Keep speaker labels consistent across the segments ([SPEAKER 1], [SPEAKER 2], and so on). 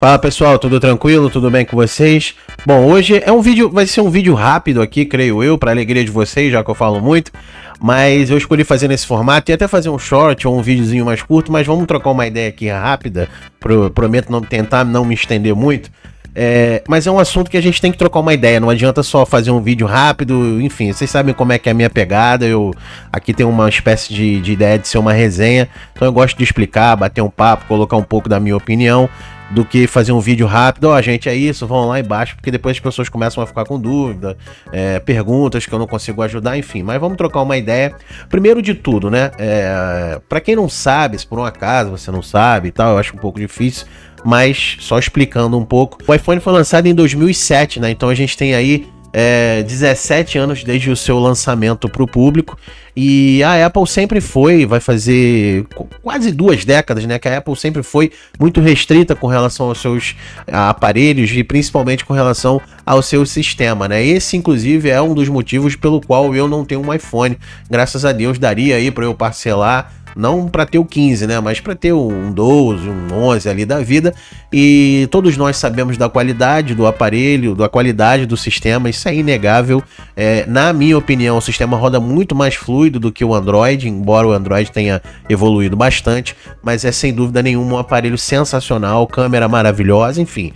[SPEAKER 1] Fala pessoal, tudo tranquilo? Tudo bem com vocês? Bom, hoje vai ser um vídeo rápido aqui, creio eu, para alegria de vocês, já que eu falo muito, mas eu escolhi fazer nesse formato e até fazer um short ou um videozinho mais curto, mas vamos trocar uma ideia aqui rápida, prometo não tentar não me estender muito. Mas é um assunto que a gente tem que trocar uma ideia, não adianta só fazer um vídeo rápido, enfim, vocês sabem como é que é a minha pegada, eu aqui tenho uma espécie de ideia de ser uma resenha, então eu gosto de explicar, bater um papo, colocar um pouco da minha opinião, do que fazer um vídeo rápido, ó, gente, é isso, vão lá embaixo, porque depois as pessoas começam a ficar com dúvida, perguntas que eu não consigo ajudar, enfim, mas vamos trocar uma ideia. Primeiro de tudo, né, pra quem não sabe, se por um acaso você não sabe e tal, eu acho um pouco difícil, mas só explicando um pouco, o iPhone foi lançado em 2007, né, então a gente tem aí 17 anos desde o seu lançamento para o público, e a Apple sempre vai fazer quase 2 décadas, né, que a Apple sempre foi muito restrita com relação aos seus aparelhos e principalmente com relação ao seu sistema, né, esse inclusive é um dos motivos pelo qual eu não tenho um iPhone, graças a Deus daria aí para eu parcelar, não para ter o 15, né, mas para ter um 12, um 11 ali da vida, e todos nós sabemos da qualidade do aparelho, da qualidade do sistema, isso é inegável. Na minha opinião, o sistema roda muito mais fluido do que o Android, embora o Android tenha evoluído bastante, mas é sem dúvida nenhuma um aparelho sensacional, câmera maravilhosa, enfim,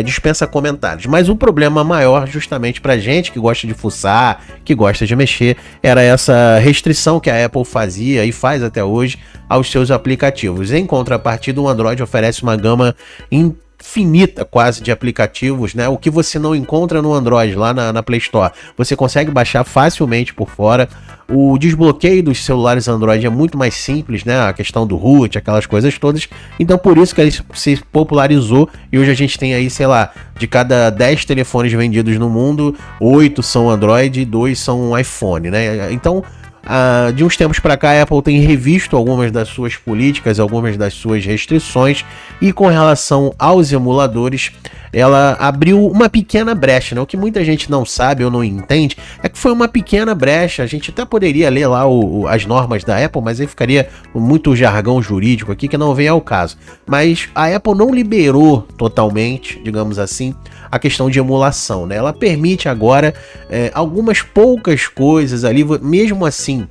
[SPEAKER 1] dispensa comentários. Mas o problema maior, justamente pra gente que gosta de fuçar, que gosta de mexer, era essa restrição que a Apple fazia e faz até hoje aos seus aplicativos. Em contrapartida, o Android oferece uma gama infinita quase de aplicativos, né? O que você não encontra no Android lá na Play Store, você consegue baixar facilmente por fora. O desbloqueio dos celulares Android é muito mais simples, né? A questão do root, aquelas coisas todas. Então por isso que ele se popularizou e hoje a gente tem aí, sei lá, de cada 10 telefones vendidos no mundo, 8 são Android e 2 são iPhone, né? Então de uns tempos para cá a Apple tem revisto algumas das suas políticas, algumas das suas restrições, e com relação aos emuladores ela abriu uma pequena brecha, né? O que muita gente não sabe ou não entende é que foi uma pequena brecha. A gente até poderia ler lá as normas da Apple, mas aí ficaria muito jargão jurídico aqui que não vem ao caso. Mas a Apple não liberou totalmente, digamos assim, a questão de emulação, né? Ela permite agora algumas poucas coisas ali, mesmo assim.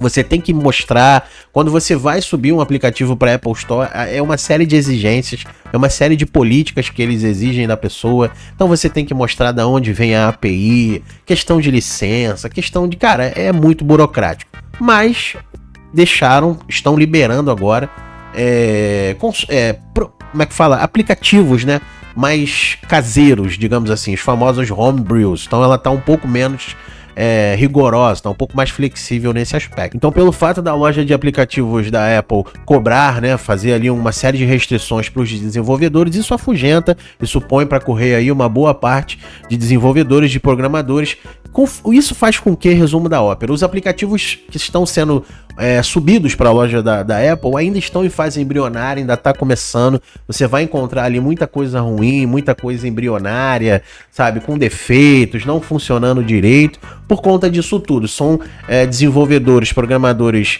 [SPEAKER 1] Você tem que mostrar, quando você vai subir um aplicativo para a Apple Store, é uma série de exigências, é uma série de políticas que eles exigem da pessoa. Então você tem que mostrar de onde vem a API, questão de licença, questão de... Cara, é muito burocrático. Mas estão liberando agora, como é que fala? Aplicativos, né? Mais caseiros, digamos assim, os famosos homebrews. Então ela está um pouco menos... rigorosa, tá um pouco mais flexível nesse aspecto. Então, pelo fato da loja de aplicativos da Apple cobrar, né, fazer ali uma série de restrições para os desenvolvedores, isso afugenta, isso põe para correr aí uma boa parte de desenvolvedores, de programadores. Isso faz com que, resumo da ópera, os aplicativos que estão sendo subidos para a loja da Apple ainda estão em fase embrionária, ainda está começando. Você vai encontrar ali muita coisa ruim, muita coisa embrionária, sabe, com defeitos, não funcionando direito, por conta disso tudo. São desenvolvedores, programadores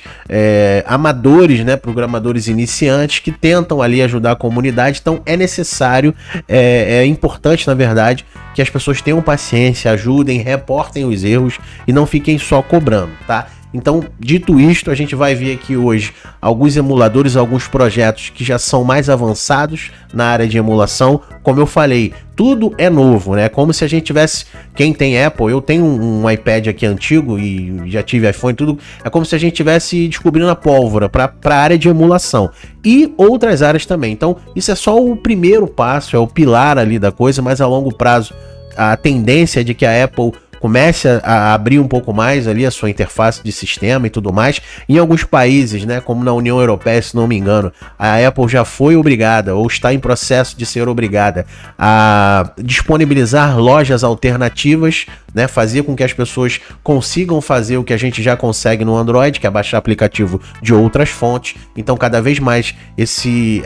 [SPEAKER 1] amadores, né, programadores iniciantes que tentam ali ajudar a comunidade. Então é necessário, é importante na verdade, que as pessoas tenham paciência, ajudem, reportem os erros e não fiquem só cobrando, tá? Então, dito isto, a gente vai ver aqui hoje alguns emuladores, alguns projetos que já são mais avançados na área de emulação. Como eu falei, tudo é novo, né? Como se a gente tivesse... Quem tem Apple, eu tenho um iPad aqui antigo e já tive iPhone, tudo. É como se a gente tivesse descobrindo a pólvora para a área de emulação. E outras áreas também. Então, isso é só o primeiro passo, é o pilar ali da coisa, mas a longo prazo a tendência é de que a Apple comece a abrir um pouco mais ali a sua interface de sistema e tudo mais. Em alguns países, né, como na União Europeia, se não me engano, a Apple já foi obrigada, ou está em processo de ser obrigada, a disponibilizar lojas alternativas, né, fazer com que as pessoas consigam fazer o que a gente já consegue no Android, que é baixar aplicativo de outras fontes. Então, cada vez mais esse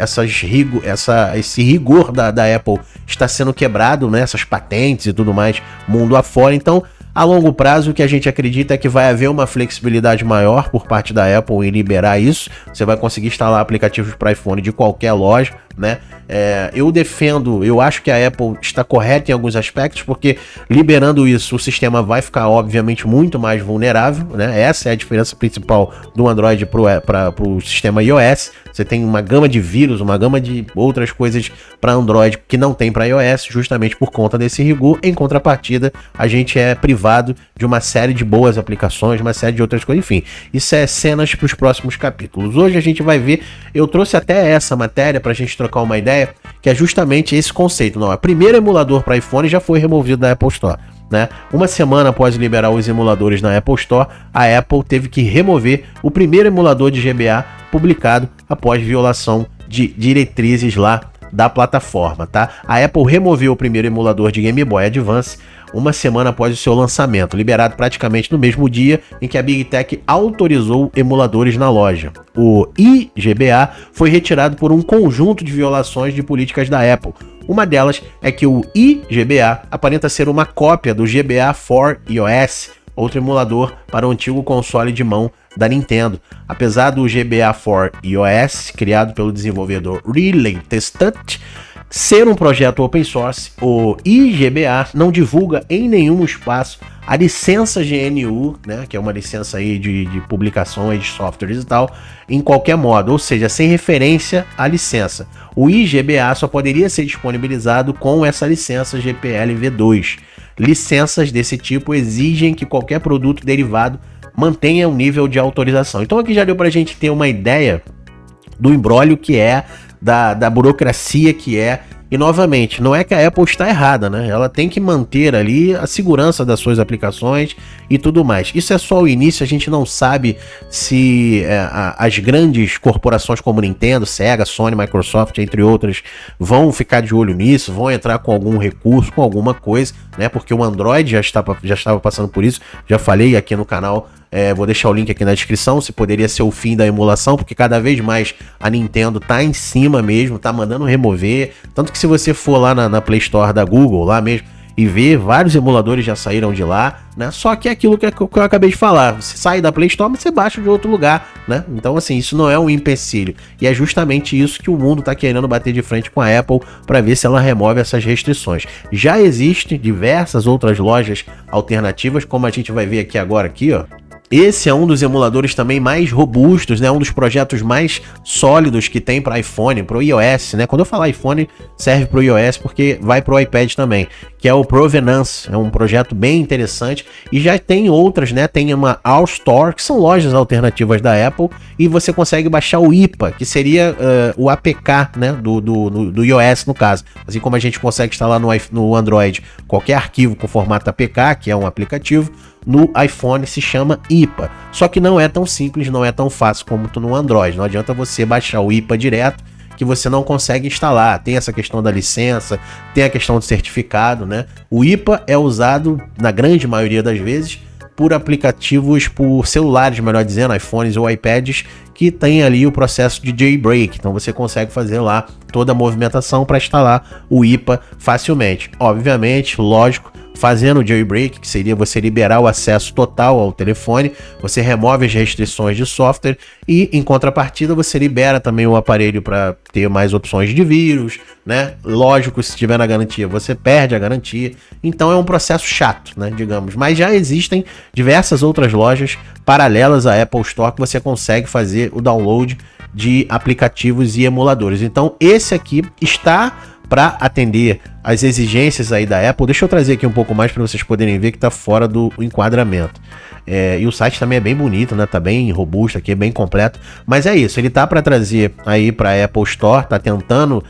[SPEAKER 1] rigor da Apple está sendo quebrado, né, essas patentes e tudo mais, mundo afora. Então, A longo prazo, o que a gente acredita é que vai haver uma flexibilidade maior por parte da Apple em liberar isso. Você vai conseguir instalar aplicativos para iPhone de qualquer loja, né? Eu acho que a Apple está correta em alguns aspectos, porque liberando isso, o sistema vai ficar, obviamente, muito mais vulnerável, né? Essa é a diferença principal do Android para o sistema iOS. Você tem uma gama de vírus, uma gama de outras coisas para Android que não tem para iOS, justamente por conta desse rigor. Em contrapartida, a gente é privado de uma série de boas aplicações, uma série de outras coisas, enfim. Isso é cenas para os próximos capítulos. Hoje a gente vai ver, eu trouxe até essa matéria para a gente trocar uma ideia, que é justamente esse conceito. Não, o primeiro emulador para iPhone já foi removido da Apple Store, né? Uma semana após liberar os emuladores na Apple Store, a Apple teve que remover o primeiro emulador de GBA publicado após violação de diretrizes lá da plataforma, tá? A Apple removeu o primeiro emulador de Game Boy Advance uma semana após o seu lançamento, liberado praticamente no mesmo dia em que a Big Tech autorizou emuladores na loja. O iGBA foi retirado por um conjunto de violações de políticas da Apple. Uma delas é que o iGBA aparenta ser uma cópia do GBA for iOS, outro emulador para o antigo console de mão da Nintendo. Apesar do GBA for iOS, criado pelo desenvolvedor Relay Touch, ser um projeto open source, o iGBA não divulga em nenhum espaço a licença GNU, né, que é uma licença aí de publicações de softwares e tal, em qualquer modo, ou seja, sem referência à licença. O iGBA só poderia ser disponibilizado com essa licença GPL v2. Licenças desse tipo exigem que qualquer produto derivado mantenha um nível de autorização. Então aqui já deu pra gente ter uma ideia do imbróglio que é, da burocracia que é. E novamente, não é que a Apple está errada, né? Ela tem que manter ali a segurança das suas aplicações e tudo mais. Isso é só o início, a gente não sabe se as grandes corporações como Nintendo, Sega, Sony, Microsoft, entre outras, vão ficar de olho nisso, vão entrar com algum recurso, com alguma coisa, né? Porque o Android já estava passando por isso, já falei aqui no canal. Vou deixar o link aqui na descrição, se poderia ser o fim da emulação, porque cada vez mais a Nintendo tá em cima mesmo, tá mandando remover, tanto que se você for lá na Play Store da Google, lá mesmo, e ver, vários emuladores já saíram de lá, né? Só que é aquilo que eu acabei de falar, você sai da Play Store, mas você baixa de outro lugar, né? Então assim, isso não é um empecilho, e é justamente isso que o mundo tá querendo bater de frente com a Apple, para ver se ela remove essas restrições. Já existem diversas outras lojas alternativas, como a gente vai ver aqui agora, aqui, ó. Esse é um dos emuladores também mais robustos, né? Um dos projetos mais sólidos que tem para iPhone, para o iOS, né? Quando eu falar iPhone, serve para o iOS porque vai para o iPad também, que é o Provenance. É um projeto bem interessante e já tem outras, né? Tem uma All Store, que são lojas alternativas da Apple, e você consegue baixar o IPA, que seria o APK, né? Do iOS, no caso. Assim como a gente consegue instalar no Android qualquer arquivo com formato APK, que é um aplicativo, no iPhone se chama IPA. Só que não é tão simples, não é tão fácil como no Android. Não adianta você baixar o IPA direto, que você não consegue instalar. Tem essa questão da licença, tem a questão do certificado, né? O IPA é usado, na grande maioria das vezes, por aplicativos, por celulares, melhor dizendo, iPhones ou iPads, que tem ali o processo de jailbreak. Então você consegue fazer lá toda a movimentação para instalar o IPA facilmente. Obviamente, lógico, fazendo o jailbreak, que seria você liberar o acesso total ao telefone, você remove as restrições de software e, em contrapartida, você libera também o aparelho para ter mais opções de vírus, né? Lógico, se estiver na garantia, você perde a garantia. Então é um processo chato, né? Digamos. Mas já existem diversas outras lojas paralelas à Apple Store que você consegue fazer o download de aplicativos e emuladores. Então esse aqui está para atender as exigências aí da Apple. Deixa eu trazer aqui um pouco mais para vocês poderem ver que está fora do enquadramento. E o site também é bem bonito, né? Tá bem robusto aqui, bem completo. Mas é isso, ele tá para trazer aí para a Apple Store, tá tentando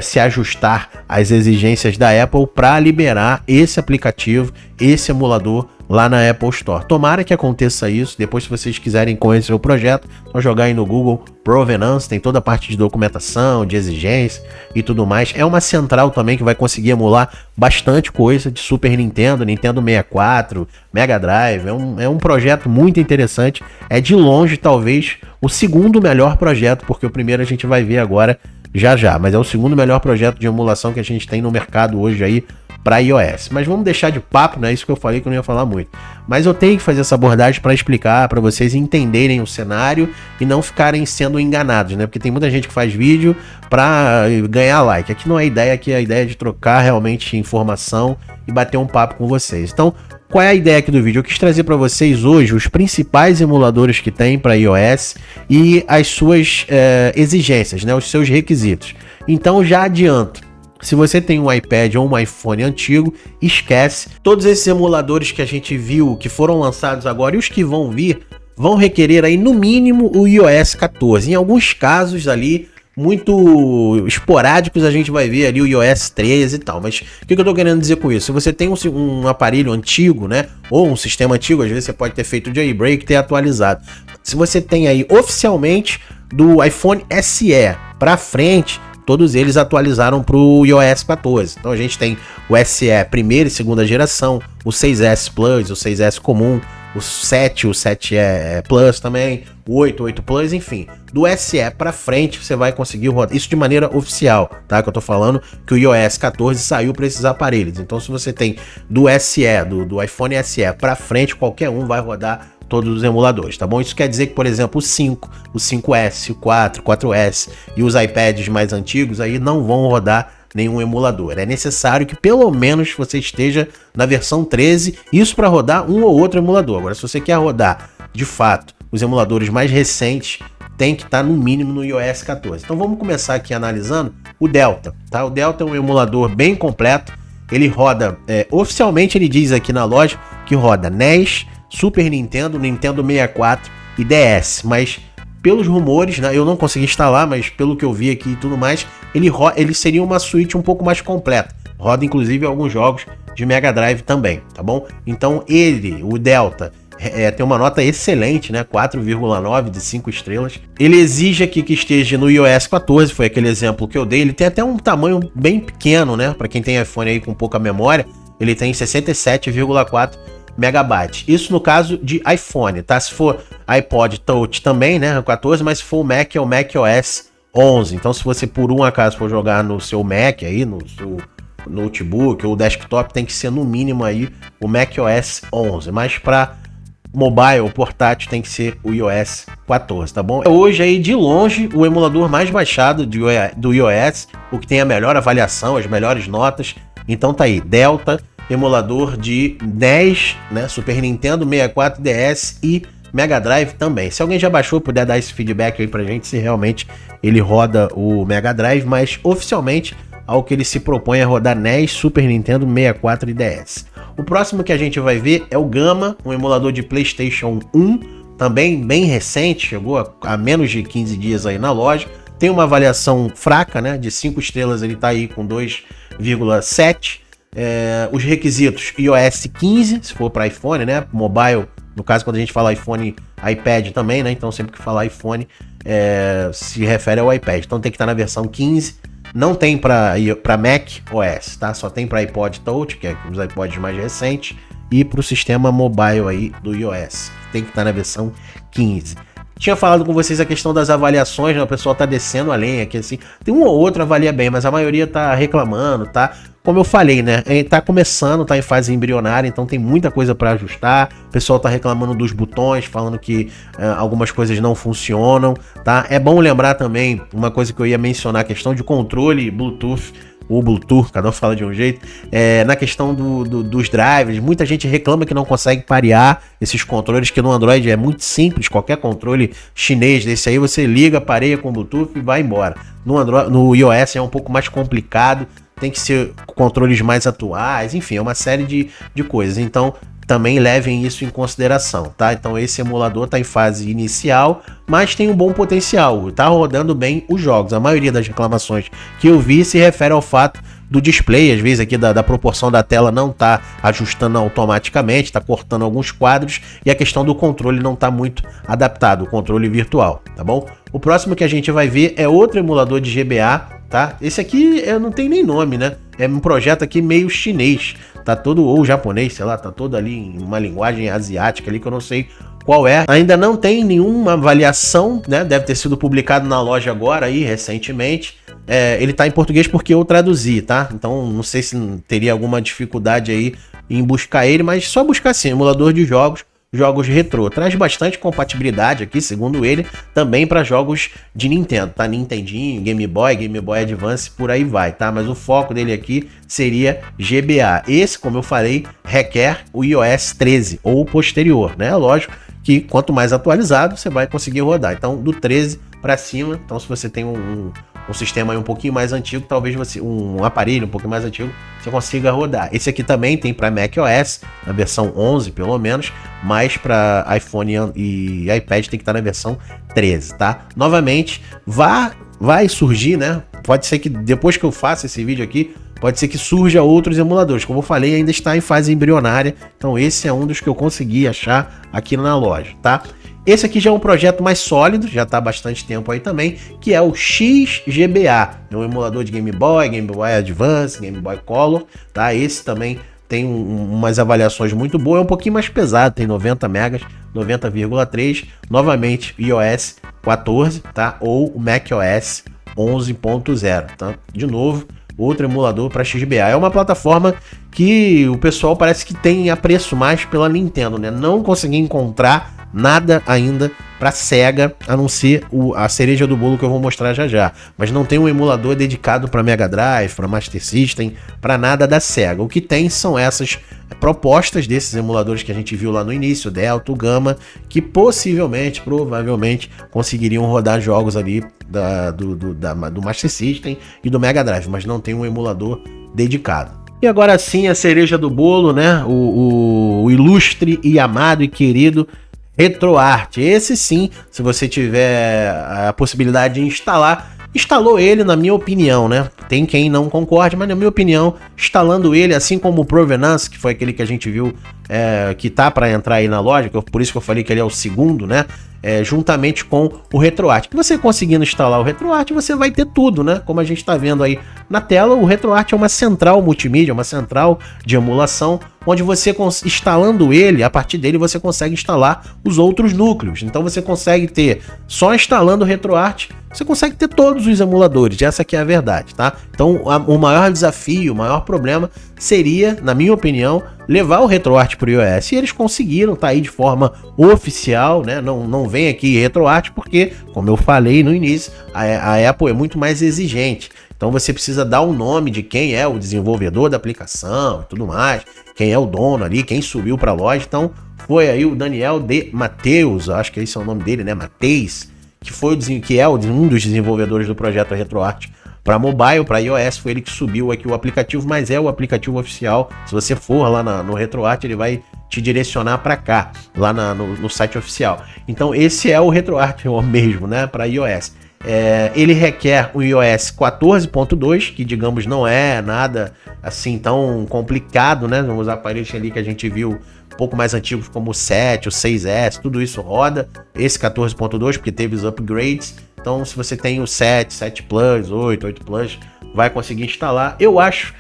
[SPEAKER 1] se ajustar às exigências da Apple para liberar esse aplicativo, esse emulador lá na Apple Store. Tomara que aconteça isso. Depois, se vocês quiserem conhecer o projeto, só jogar aí no Google Provenance, tem toda a parte de documentação, de exigência e tudo mais. É uma central também que vai conseguir emular bastante coisa de Super Nintendo, Nintendo 64, Mega Drive. É um projeto muito interessante. É de longe, talvez, o segundo melhor projeto, porque o primeiro a gente vai ver agora já, mas é o segundo melhor projeto de emulação que a gente tem no mercado hoje aí para iOS. Mas vamos deixar de papo, não é isso que eu falei que eu não ia falar muito. Mas eu tenho que fazer essa abordagem para explicar, para vocês entenderem o cenário e não ficarem sendo enganados, né? Porque tem muita gente que faz vídeo para ganhar like. Aqui não é a ideia, aqui é a ideia de trocar realmente informação e bater um papo com vocês. Então, qual é a ideia aqui do vídeo? Eu quis trazer para vocês hoje os principais emuladores que tem para iOS e as suas exigências, né? Os seus requisitos. Então já adianto. Se você tem um iPad ou um iPhone antigo, esquece. Todos esses emuladores que a gente viu, que foram lançados agora e os que vão vir, vão requerer aí no mínimo o iOS 14. Em alguns casos ali, muito esporádicos, a gente vai ver ali o iOS 13 e tal. Mas o que eu tô querendo dizer com isso? Se você tem um aparelho antigo, né, ou um sistema antigo, às vezes você pode ter feito jailbreak e ter atualizado. Se você tem aí oficialmente do iPhone SE para frente, todos eles atualizaram para o iOS 14. Então a gente tem o SE primeira e segunda geração, o 6S Plus, o 6S comum, o 7, o 7E Plus também, o 8, 8 Plus, enfim. Do SE para frente você vai conseguir rodar isso de maneira oficial, tá? Que eu tô falando que o iOS 14 saiu para esses aparelhos. Então se você tem do SE, do iPhone SE para frente, qualquer um vai rodar todos os emuladores, tá bom? Isso quer dizer que, por exemplo, o 5, o 5S, o 4, 4S e os iPads mais antigos aí não vão rodar nenhum emulador. É necessário que pelo menos você esteja na versão 13, isso para rodar um ou outro emulador. Agora, se você quer rodar, de fato, os emuladores mais recentes, tem que estar no mínimo no iOS 14. Então vamos começar aqui analisando o Delta, tá? O Delta é um emulador bem completo, ele roda, oficialmente ele diz aqui na loja que roda NES, Super Nintendo, Nintendo 64 e DS, mas pelos rumores, né, eu não consegui instalar, mas pelo que eu vi aqui e tudo mais, ele seria uma suíte um pouco mais completa, roda inclusive alguns jogos de Mega Drive também, tá bom? Então o Delta, tem uma nota excelente, né, 4,9 de 5 estrelas, ele exige aqui que esteja no iOS 14, foi aquele exemplo que eu dei, ele tem até um tamanho bem pequeno, né, para quem tem iPhone aí com pouca memória, ele tem 67,4 megabytes. Isso no caso de iPhone, tá? Se for iPod Touch também, né, 14, mas se for o Mac é o macOS 11. Então se você por um acaso for jogar no seu Mac aí, no seu notebook ou desktop, tem que ser no mínimo aí o macOS 11, mas para mobile, portátil, tem que ser o iOS 14, tá bom? Hoje aí, de longe, o emulador mais baixado do iOS, o que tem a melhor avaliação, as melhores notas. Então tá aí, Delta, emulador de NES, né, Super Nintendo, 64, DS e Mega Drive também. Se alguém já baixou, puder dar esse feedback aí pra gente, se realmente ele roda o Mega Drive, mas oficialmente ao que ele se propõe a rodar NES, Super Nintendo, 64 e DS. O próximo que a gente vai ver é o Gamma, um emulador de PlayStation 1, também bem recente, chegou a menos de 15 dias aí na loja. Tem uma avaliação fraca, né, de 5 estrelas, ele tá aí com 2,7. Os requisitos iOS 15, se for para iPhone, né? Mobile, no caso, quando a gente fala iPhone, iPad também, né? Então, sempre que falar iPhone, se refere ao iPad. Então, tem que estar na versão 15. Não tem para Mac OS, tá? Só tem para iPod Touch, que é os iPods mais recentes, e para o sistema mobile aí do iOS. Tem que estar na versão 15. Tinha falado com vocês a questão das avaliações, né? O pessoal tá descendo a lenha aqui, assim. Tem um ou outro avalia bem, mas a maioria tá reclamando, tá? Como eu falei, né? Tá começando, tá em fase embrionária, então tem muita coisa para ajustar. O pessoal tá reclamando dos botões, falando que algumas coisas não funcionam, tá? É bom lembrar também, uma coisa que eu ia mencionar, a questão de controle Bluetooth, ou Bluetooth, cada um fala de um jeito, na questão dos drivers, muita gente reclama que não consegue parear esses controles, que no Android é muito simples, qualquer controle chinês desse aí, você liga, pareia com Bluetooth e vai embora. No iOS é um pouco mais complicado, tem que ser controles mais atuais, enfim, é uma série de coisas, então também levem isso em consideração, tá? Então esse emulador tá em fase inicial, mas tem um bom potencial, tá rodando bem os jogos. A maioria das reclamações que eu vi se refere ao fato do display, às vezes aqui da proporção da tela não tá ajustando automaticamente, tá cortando alguns quadros, e a questão do controle não tá muito adaptado, o controle virtual, tá bom? O próximo que a gente vai ver é outro emulador de GBA, tá? Esse aqui não tem nem nome, né? É um projeto aqui meio chinês, tá todo, ou japonês, sei lá, tá todo ali em uma linguagem asiática ali que eu não sei qual é. Ainda não tem nenhuma avaliação, né? Deve ter sido publicado na loja agora aí, recentemente. ele tá em português porque eu traduzi, tá? Então não sei se teria alguma dificuldade aí em buscar ele, mas só buscar assim, emulador de jogos retrô. Traz bastante compatibilidade aqui, segundo ele, também para jogos de Nintendo, tá? Nintendinho, Game Boy Advance, por aí vai, tá? Mas o foco dele aqui seria GBA. Esse, como eu falei, requer o iOS 13 ou posterior, né? Lógico que quanto mais atualizado, você vai conseguir rodar. Então, do 13 para cima, então se você tem um sistema aí um pouquinho mais antigo, talvez um aparelho um pouquinho mais antigo, você consiga rodar. Esse aqui também tem para macOS, na versão 11 pelo menos, mas para iPhone e iPad tem que estar na versão 13, tá? Novamente, vai surgir, né? Pode ser que depois que eu faça esse vídeo aqui, pode ser que surja outros emuladores. Como eu falei, ainda está em fase embrionária, então esse é um dos que eu consegui achar aqui na loja, tá? Esse aqui já é um projeto mais sólido, já está há bastante tempo aí também, que é o XGBA. É um emulador de Game Boy Advance, Game Boy Color, tá? Esse também tem umas avaliações muito boas, é um pouquinho mais pesado, tem 90 megas, 90,3, novamente iOS 14, tá? Ou o macOS 11.0, tá? De novo, outro emulador para XBA. É uma plataforma que o pessoal parece que tem apreço mais pela Nintendo, né? Não consegui encontrar nada ainda para Sega, a não ser a cereja do bolo que eu vou mostrar já. Mas não tem um emulador dedicado para Mega Drive, para Master System, para nada da Sega. O que tem são essas propostas desses emuladores que a gente viu lá no início, Delta, o Gamma, que provavelmente conseguiriam rodar jogos ali do Master System e do Mega Drive, mas não tem um emulador dedicado. E agora sim, a cereja do bolo, né? O ilustre e amado e querido RetroArch. Esse sim, se você tiver a possibilidade de instalou ele, na minha opinião, né? Tem quem não concorde, mas na minha opinião, instalando ele, assim como o Provenance, que foi aquele que a gente viu que tá para entrar aí na loja, por isso que eu falei que ele é o segundo, né? Juntamente com o RetroArch. Que você conseguindo instalar o RetroArch, você vai ter tudo, né? Como a gente está vendo aí na tela, o RetroArch é uma central multimídia, uma central de emulação, onde você, instalando ele, a partir dele você consegue instalar os outros núcleos. Então você consegue ter, só instalando o RetroArch, você consegue ter todos os emuladores, essa aqui é a verdade, tá? Então o maior desafio, o maior problema seria, na minha opinião, levar o RetroArch para o iOS. E eles conseguiram, tá aí de forma oficial, né? Não vem aqui RetroArch porque, como eu falei no início, a Apple é muito mais exigente. Então você precisa dar o nome de quem é o desenvolvedor da aplicação e tudo mais, quem é o dono ali, quem subiu para a loja. Então foi aí o Daniel de Mateus, acho que esse é o nome dele, né? Mateus, que é um dos desenvolvedores do projeto RetroArch para mobile, para iOS, foi ele que subiu aqui o aplicativo, mas é o aplicativo oficial. Se você for lá no RetroArch, ele vai te direcionar para cá, lá no site oficial. Então esse é o RetroArch mesmo, né, para iOS. Ele requer o iOS 14.2, que digamos não é nada assim tão complicado, né? Os aparelhos ali que a gente viu um pouco mais antigos como o 7, o 6S, tudo isso roda. Esse 14.2 porque teve os upgrades. Então se você tem o 7, 7 Plus, 8, 8 Plus, vai conseguir instalar. Eu acho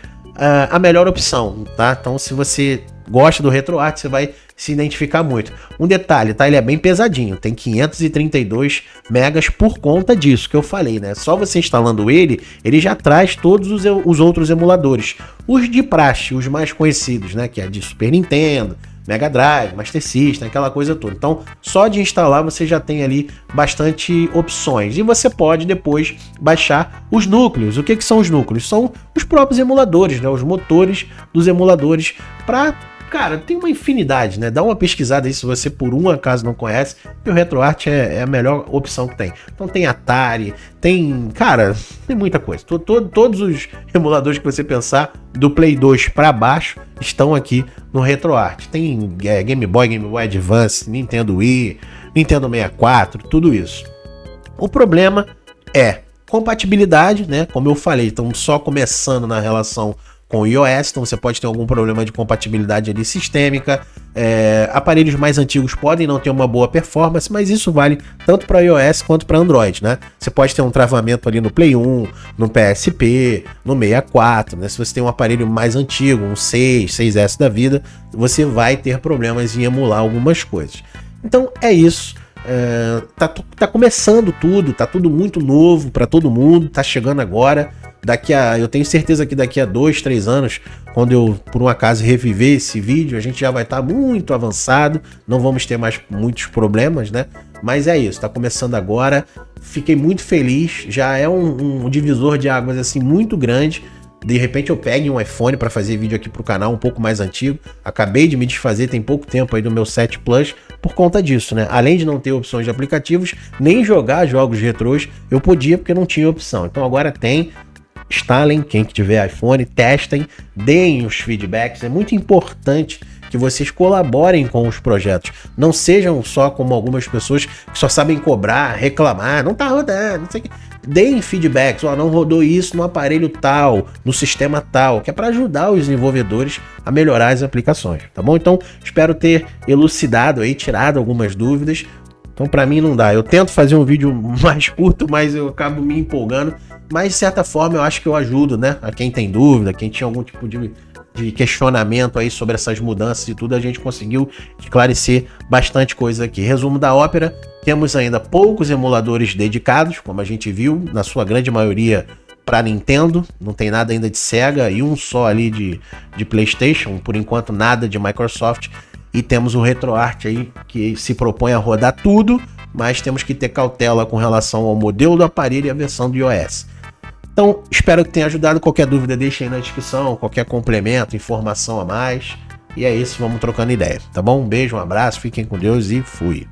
[SPEAKER 1] a melhor opção, tá? Então se você gosta do RetroArch, você vai se identificar muito. Um detalhe, tá? Ele é bem pesadinho, tem 532 megas por conta disso que eu falei, né? Só você instalando ele já traz todos os outros emuladores. Os de praxe, os mais conhecidos, né? Que é de Super Nintendo, Mega Drive, Master System, aquela coisa toda. Então, só de instalar você já tem ali bastante opções. E você pode depois baixar os núcleos. O que são os núcleos? São os próprios emuladores, né? Os motores dos emuladores para... Cara, tem uma infinidade, né? Dá uma pesquisada aí se você por um acaso não conhece. E o RetroArch é a melhor opção que tem. Então tem Atari, tem... Cara, tem muita coisa. Todos os emuladores que você pensar, do Play 2 para baixo, estão aqui no RetroArch. Tem Game Boy Advance, Nintendo Wii, Nintendo 64, tudo isso. O problema é compatibilidade, né? Como eu falei, estamos só começando na relação com o iOS, então você pode ter algum problema de compatibilidade ali sistêmica. Aparelhos mais antigos podem não ter uma boa performance, mas isso vale tanto para iOS quanto para Android, né? Você pode ter um travamento ali no Play 1, no PSP, no 64, né? Se você tem um aparelho mais antigo, um 6S da vida, você vai ter problemas em emular algumas coisas. Então é isso. Tá começando tudo, tá tudo muito novo para todo mundo, tá chegando agora. Eu tenho certeza que daqui a 2, 3 anos, quando eu, por um acaso, reviver esse vídeo, a gente já vai estar muito avançado, não vamos ter mais muitos problemas, né? Mas é isso, tá começando agora. Fiquei muito feliz, já é um divisor de águas assim muito grande. De repente eu pegue um iPhone para fazer vídeo aqui pro canal um pouco mais antigo. Acabei de me desfazer tem pouco tempo aí do meu 7 Plus por conta disso, né? Além de não ter opções de aplicativos, nem jogar jogos retrôs eu podia porque não tinha opção. Então agora tem. Instalem, quem que tiver iPhone, testem, deem os feedbacks. É muito importante que vocês colaborem com os projetos. Não sejam só como algumas pessoas que só sabem cobrar, reclamar, não tá rodando, não sei o que. Deem feedbacks, não rodou isso no aparelho tal, no sistema tal, que é para ajudar os desenvolvedores a melhorar as aplicações, tá bom? Então, espero ter elucidado aí, tirado algumas dúvidas. Então, para mim não dá. Eu tento fazer um vídeo mais curto, mas eu acabo me empolgando. Mas, de certa forma, eu acho que eu ajudo, né? A quem tem dúvida, quem tinha algum tipo de questionamento aí sobre essas mudanças e tudo, a gente conseguiu esclarecer bastante coisa aqui. Resumo da ópera, temos ainda poucos emuladores dedicados, como a gente viu, na sua grande maioria para Nintendo, não tem nada ainda de Sega e um só ali de PlayStation, por enquanto nada de Microsoft. E temos o RetroArch aí que se propõe a rodar tudo, mas temos que ter cautela com relação ao modelo do aparelho e a versão do iOS. Então, espero que tenha ajudado. Qualquer dúvida, deixe aí na descrição, qualquer complemento, informação a mais. E é isso, vamos trocando ideia, tá bom? Um beijo, um abraço, fiquem com Deus e fui!